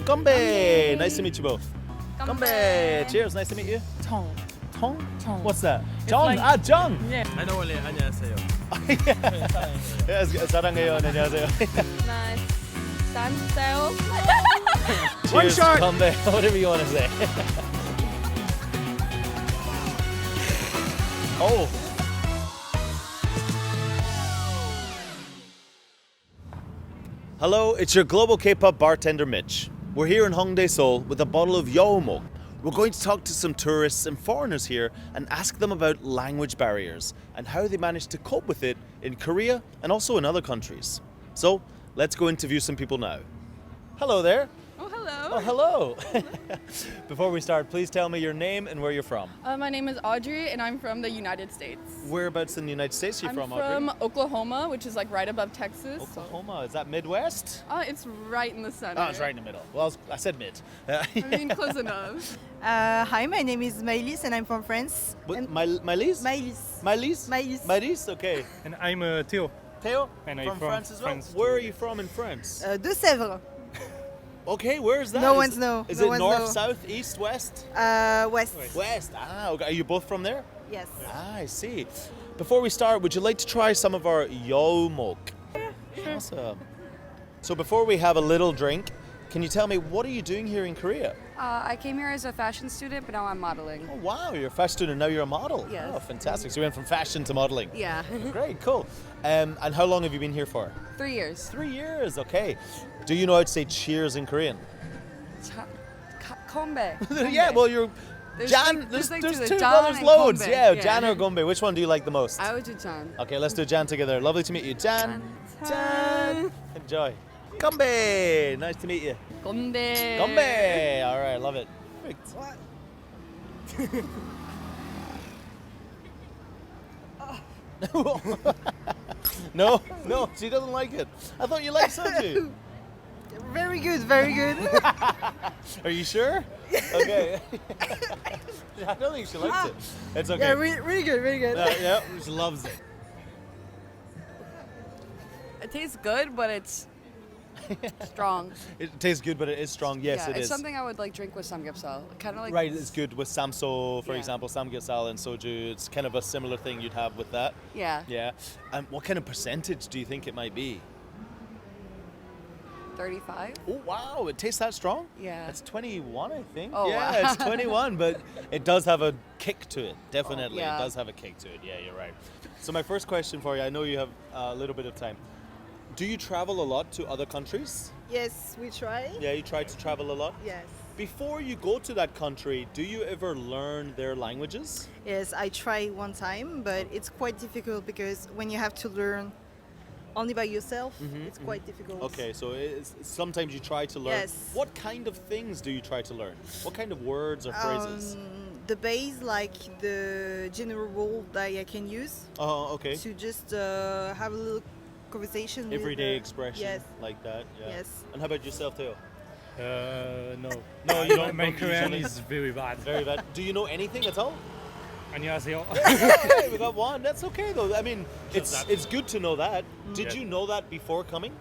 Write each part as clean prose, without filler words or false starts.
Gombe. Nice to meet you both. Gombe. Cheers. Nice to meet you. Tong. Tong? Tong. What's that? John. like- John. Yeah. I know 원래 안녕하세요. Yes, 사랑해요. 안녕하세요. Nice. Stand One shot. Gombe. Whatever you want to say. Oh. Hello, it's your global K-pop bartender Mitch. We're here in Hongdae, Seoul with a bottle of Yeomok. We're going to talk to some tourists and foreigners here and ask them about language barriers and how they manage to cope with it in Korea and also in other countries. So, let's go interview some people now. Hello there. Oh, hello. Oh, hello. Before we start, please tell me your name and where you're from. My name is Audrey, and I'm from the United States. Whereabouts in the United States are you I'm from, from Audrey? Oklahoma, which is like right above Texas. Oklahoma. Is that Midwest? It's right in the center. Oh, it's right in the middle. Well, I said mid. I mean, close enough. Hi, my name is Maëlys and I'm from France. What, Maëlys? Maëlys. Maëlys? Maëlys. Maëlys, okay. And I'm Theo. Theo? And I'm from from France as well? France Where too, are you from in France? De Sèvres. Okay, where is that? No Is one's it- know. Is No it one's north, know. south, east, west? West. West. Ah, okay. Are you both from there? Yes. Ah, I see. Before we start, would you like to try some of our Yeomok? Sure. Awesome. So before we have a little drink, can you tell me what are you doing here in Korea? I came here as a fashion student, but now I'm modeling. Oh wow, you're a fashion student, now you're a model. Yes. Oh, fantastic. So you went from fashion to modeling. Yeah. Great, cool. And how long have you been here for? 3 years. 3 years, okay. Do you know how to say cheers in Korean? Kombe. Yeah, well, you're There's Jan. like- there's there's like there's two, two, the well, Jan there's and loads. Gombe, Yeah, yeah. Jan or Gombe. Which one do you like the most? I would do Chan. Okay, let's do Jan together. Lovely to meet you, Jan. Jan. Jan. Enjoy. Gombe. Nice to meet you. Gombe. Gombe. All right, love it. Perfect. No, no, she doesn't like it. I thought you liked soju. Very good, very good. Are you sure? Okay. I don't think she likes it. It's okay. Yeah, really good, really good. Yeah, she loves it. It tastes good, but it's strong. It tastes good, but it is strong. Yes, yeah, it it's is. something I would like drink with samgyeopsal. Kind of like Right, it's good with samso, for Yeah. example, samgyeopsal and soju. It's kind of a similar thing you'd have with that. Yeah, Yeah. What kind of percentage do you think it might be? 35. Oh wow, it tastes that strong? Yeah. It's 21, I think. Oh, yeah, wow. it's 21, but it does have a kick to it. Definitely, yeah. it does have a kick to it. Yeah, you're right. So my first question for you, I know you have a little bit of time. Do you travel a lot to other countries? Yes, we try. Yeah, you try to travel a lot? Yes. Before you go to that country, do you ever learn their languages? Yes, I tried one time, but it's quite difficult because when you have to learn only by yourself, it's quite difficult. Okay, so sometimes you try to learn. Yes. What kind of things do you try to learn? What kind of words or phrases? The base, like the general rule that I can use Oh, okay. to just have a little conversation. with Everyday the- expression Yes. like that. Yeah. Yes. And how about yourself, Theo? No. No, you don't. My don't Korean usually. is very bad. Very bad. Do you know anything at all? 안녕하세요. Hey, we got one. That's okay though. I mean, Just it's good to know that. Did Yeah. you know that before coming?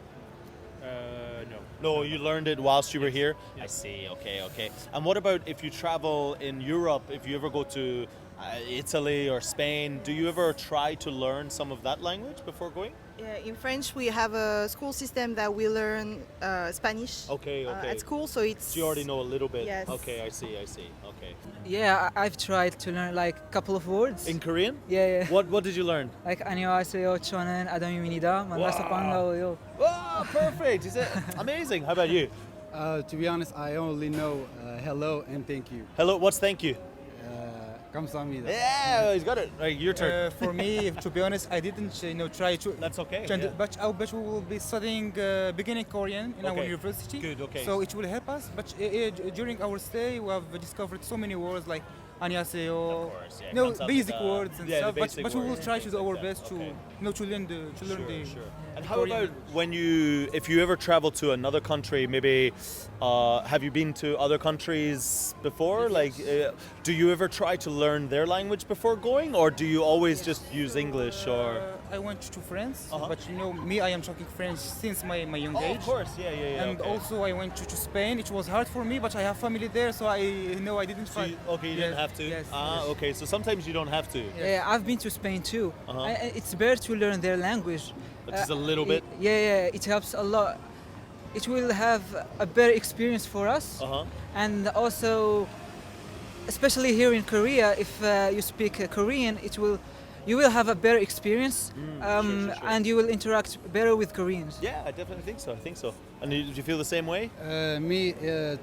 No. No, you learned it whilst you were here. I Yes. see. Okay, okay. And what about if you travel in Europe? If you ever go to Italy or Spain, do you ever try to learn some of that language before going? Yeah, in French, we have a school system that we learn Spanish Okay, okay. at school, so it's. So you already know a little bit. Yes. Okay, I see. Okay. Yeah, I've tried to learn like a couple of words. In Korean? Yeah. What did you learn? Like 안녕하세요, 저는 아담입니다. 만나서 반가워요. Oh, perfect. Is it amazing? How about you? To be honest, I only know hello and thank you. Hello. What's thank you? 감사합니다. Yeah, he's got it. Right, your turn. For me, to be honest, I didn't try to. That's okay. try to- yeah. but we will be studying beginning Korean in our Okay. university. Good, okay. So it will help us. But during our stay, we have discovered so many words like 안녕하세요. Of course, yeah. No 감사합니다. basic words and Yeah, the stuff. basic But we will words, try to things do like our that. best Okay. to learn the. Sure. And how Korean about when if you ever travel to another country, maybe have you been to other countries before? Like, do you ever try to learn their language before going, or do you always just use English? Or I went to France, Uh-huh. but you know me, I am talking French since my young oh, age. of course, yeah. And okay. also I went to Spain. It was hard for me, but I have family there, so I know I didn't So find. you didn't have to. Yes. Okay. So sometimes you don't have to, Yeah, I've been to Spain too. Uh-huh. It's better to learn their language. just a little bit. Yeah, it helps a lot. It will have a better experience for us. Uh huh. And also, especially here in Korea, if you speak Korean, you will have a better experience, sure. and you will interact better with Koreans. Yeah, I definitely think so. And do you feel the same way?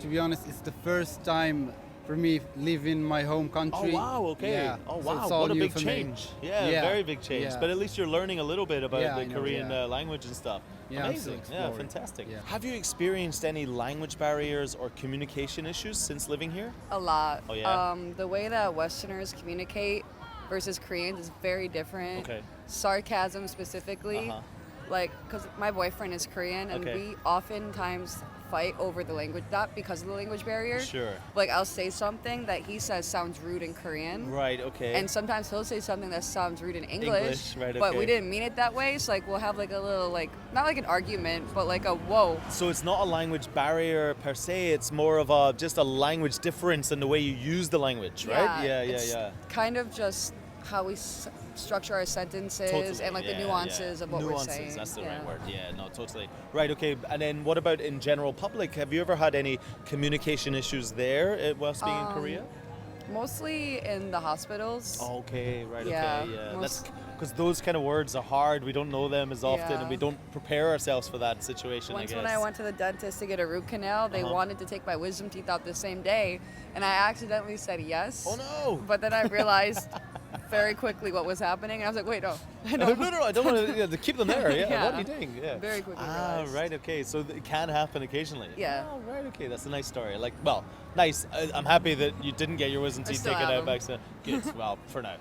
To be honest, it's the first time for me leaving my home country. Oh wow, okay. Yeah. Oh so wow, it's all what a new big for me. change. Yeah, Yeah, very big change. yeah. But at least you're learning a little bit about Yeah, the I know, Korean yeah. language and stuff. Yeah, I'm Amazing. still Yeah, exploring. fantastic. Yeah. Have you experienced any language barriers or communication issues since living here? A lot. Oh, yeah? The way that Westerners communicate versus Koreans is very different. Okay. Sarcasm specifically. Uh-huh. Like, because my boyfriend is Korean, and Okay. we oftentimes fight over the language, not because of the language barrier. Sure. Like, I'll say something that he says sounds rude in Korean. Right, okay. And sometimes he'll say something that sounds rude in English, right, but okay. we didn't mean it that way. So like we'll have like a little like not like an argument, but like a whoa. So it's not a language barrier per se, it's more of just a language difference in the way you use the language, right? It's kind of just how we structure our sentences Totally, and like yeah, the nuances yeah. of what Nuances, we're saying. that's the Yeah. right word. Yeah, no, totally. Right, okay. And then what about in general public? Have you ever had any communication issues there whilst being in Korea? Mostly in the hospitals. Okay, right, Yeah, okay, yeah. That's most- because those kind of words are hard. We don't know them as often, Yeah. and we don't prepare ourselves for that situation. Once I guess. when I went to the dentist to get a root canal, they Uh-huh. wanted to take my wisdom teeth out the same day, and I accidentally said yes. Oh no! But then I realized very quickly what was happening, and I was like, wait, no. No, I don't want to keep them there. Yeah. Yeah. What are you doing? Yeah. Very quickly realized. Right, okay. So it can happen occasionally. Yeah. Oh, right, okay. That's a nice story. Like, well, nice. I'm happy that you didn't get your wisdom I teeth still taken have out them. back then. Good. Well, for now.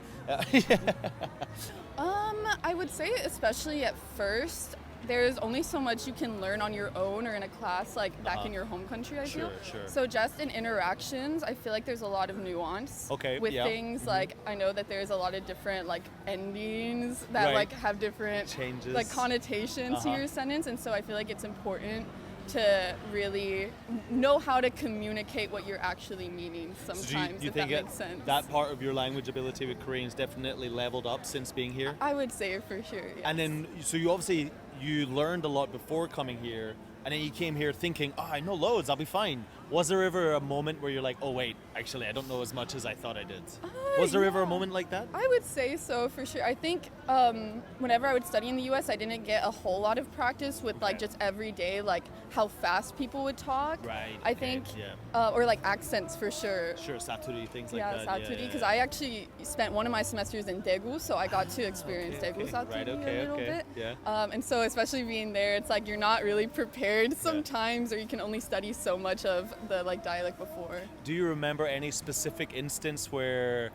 I would say, especially at first, there's only so much you can learn on your own or in a class like back in your home country, I feel. Sure. So just in interactions, I feel like there's a lot of nuance. Okay, With yeah. things like, I know that there's a lot of different like endings that Right. like have different Changes. like connotations to Uh-huh. your sentence, and so I feel like it's important to really know how to communicate what you're actually meaning sometimes, So do you if think that makes sense. that part of your language ability with Korean's definitely leveled up since being here? I would say for sure, yes. And then, so you learned a lot before coming here, and then you came here thinking, I know loads, I'll be fine. Was there ever a moment where you're like, oh wait, actually I don't know as much as I thought I did? Was there ever a yeah. moment like that? I would say so for sure. I think whenever I would study in the U.S., I didn't get a whole lot of practice with like Okay. just everyday like how fast people would talk. Right, I okay, think, yeah. or like accents for sure. Sure, Saturi, things like Yeah, that. Saturi, because I actually spent one of my semesters in Daegu, so I got to experience Daegu Saturi Right, a little bit. Yeah. And so especially being there, it's like you're not really prepared sometimes, or you can only study so much of the like dialect before. Do you remember any specific instance where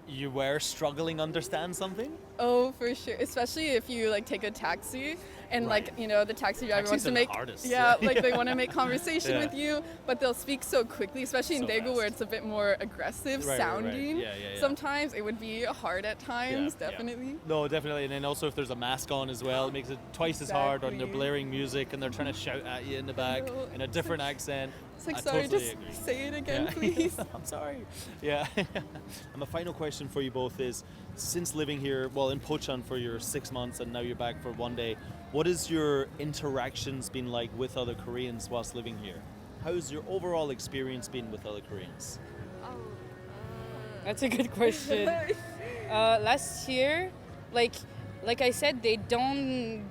you were struggling to understand something? Oh, for sure. Especially if you like take a taxi and Right. like, you know, the taxi driver Taxis wants are to the make hardest. yeah, Yeah. like they want to make conversation Yeah. with you, but they'll speak so quickly, especially in So Daegu fast. where it's a bit more aggressive Right. sounding. Yeah. Sometimes it would be hard at times, Yeah. definitely. No, definitely. And then also if there's a mask on as well, it makes it twice as hard, or they're Exactly. blaring music and they're trying to shout at you in the back know. in a different accent. It's like, I sorry, totally just agree. say it again, Yeah. please. I'm sorry. Yeah. And my final question for you both is, since living here, well, in Pocheon for your 6 months and now you're back for 1 day, what has your interactions been like with other Koreans whilst living here? How's your overall experience been with other Koreans? That's a good question. Last year, like I said, they don't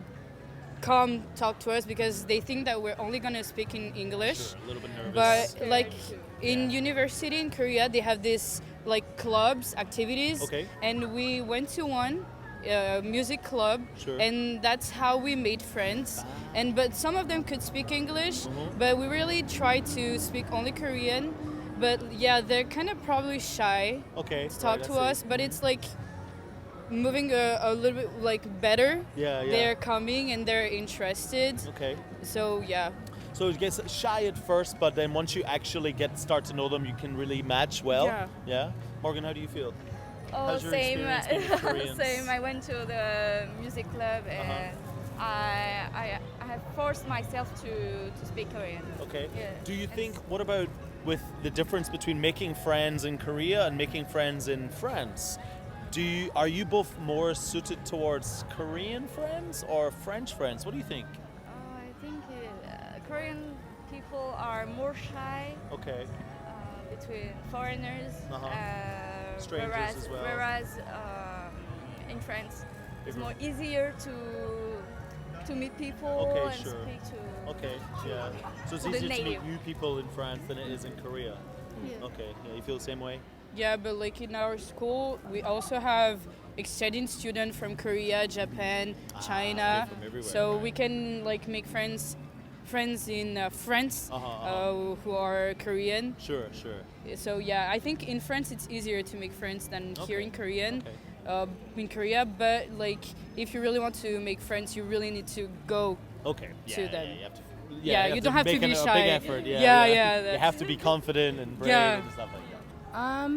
come talk to us because they think that we're only gonna speak in English. Sure, a little bit nervous. But like in university in Korea, they have this like clubs, activities, Okay. and we went to one music club, Sure. and that's how we made friends. And but some of them could speak English, but we really try to speak only Korean. But yeah, they're kind of probably shy Okay. to talk to us, but it's like moving a little bit like better. Yeah, yeah. They're coming and they're interested. Okay. So yeah. So it gets shy at first, but then once you actually start to know them, you can really match well. Yeah. Yeah. Morgan, how do you feel? Oh, How's your same. experience being with Koreans? Same. I went to the music club and I have forced myself to speak Korean. Okay. Yeah. Do you think, what about with the difference between making friends in Korea and making friends in France? Are you both more suited towards Korean friends or French friends? What do you think? I think Korean people are more shy Okay. between foreigners. Strangers whereas, as well. Whereas in France, it's more easier to meet people Okay, and sure. speak to. Okay, yeah. So it's The easier to meet native. new people in France than it is in Korea. Yeah. Okay, yeah, you feel the same way? Yeah, but like in our school, we also have exchange students from Korea, Japan, China. okay, from everywhere. So we can like make friends in France who are Korean. Sure, sure. So yeah, I think in France it's easier to make friends than here in Korean. Okay. In Korea, but like if you really want to make friends, you really need to go. Okay. Yeah, To yeah, them. you have to, Yeah, you don't have to make be a shy. big effort. Yeah, Yeah, yeah. yeah, You that's- have to be confident and brave Yeah. and stuff like that.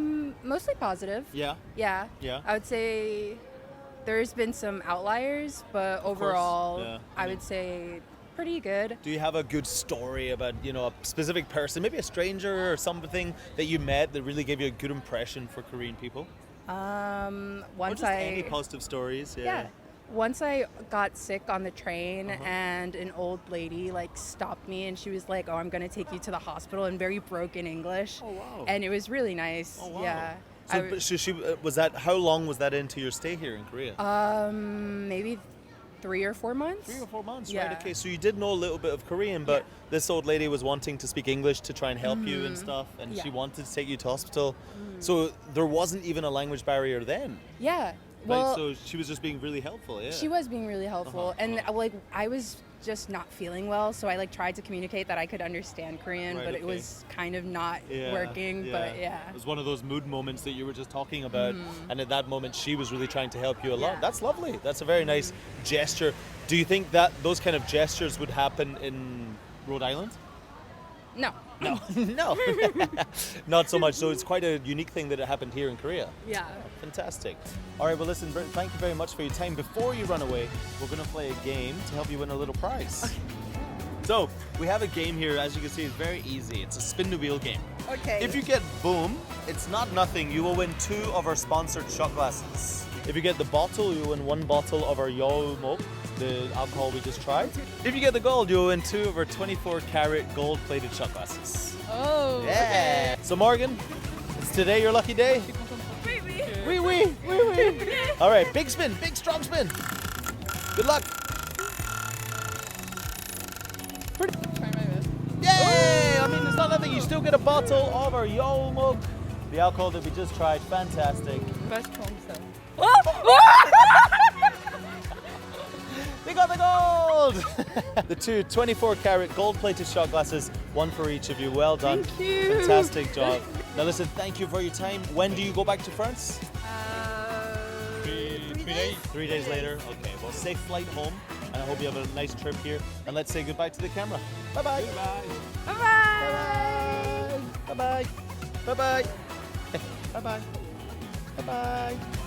Mostly positive. Yeah, Yeah. yeah. I would say there's been some outliers, but overall, yeah. I would say pretty good. Do you have a good story about, a specific person, maybe a stranger or something that you met that really gave you a good impression for Korean people? Or Once just any positive stories? yeah. Once I got sick on the train and an old lady stopped me and she was like, "Oh, I'm going to take you to the hospital," in very broken English. Oh, wow. And it was really nice. Oh, wow. Yeah. So, she was that? How long was that into your stay here in Korea? Maybe 3 or 4 months. 3 or 4 months, Yeah. right? Okay, so you did know a little bit of Korean, but this old lady was wanting to speak English to try and help you and stuff, and she Yeah. wanted to take you to hospital. So there wasn't even a language barrier then, Yeah. right? Well, So she was just being really helpful, yeah. she was being really helpful, and I was just not feeling well, so I tried to communicate that I could understand Korean, Right, but it okay. was kind of not Yeah, working. But yeah, It was one of those mood moments that you were just talking about, and at that moment she was really trying to help you a lot. Yeah. That's lovely. That's a very nice gesture. Do you think that those kind of gestures would happen in Rhode Island? no. No, no, not so much. So it's quite a unique thing that it happened here in Korea. Yeah. Fantastic. All right, well, listen, thank you very much for your time. Before you run away, we're going to play a game to help you win a little prize. Okay. So we have a game here. As you can see, it's very easy. It's a spin the wheel game. Okay. If you get boom, it's not nothing. You will win 2 of our sponsored shot glasses. If you get the bottle, you win 1 bottle of our Yeomok, the alcohol we just tried. If you get the gold, you'll win 2 of our 24-karat gold-plated shot glasses. Oh. Yeah. So Morgan, is today your lucky day? Oui, oui, oui, oui. All right, big spin, big strong spin. Good luck. Try my best. Yay! I mean, it's not nothing. You still get a bottle of our Yeomok, the alcohol that we just tried. Fantastic. Best home set. We got the gold! The 2 24-karat gold-plated shot glasses, 1 for each of you. Well done. Thank you. Fantastic job. Now listen, thank you for your time. When do you go back to France? 3 days. 3 days later. Okay, well, safe flight home, and I hope you have a nice trip here. And let's say goodbye to the camera. Bye-bye. Goodbye. Bye-bye. Bye-bye. Bye-bye. Bye-bye. Bye-bye.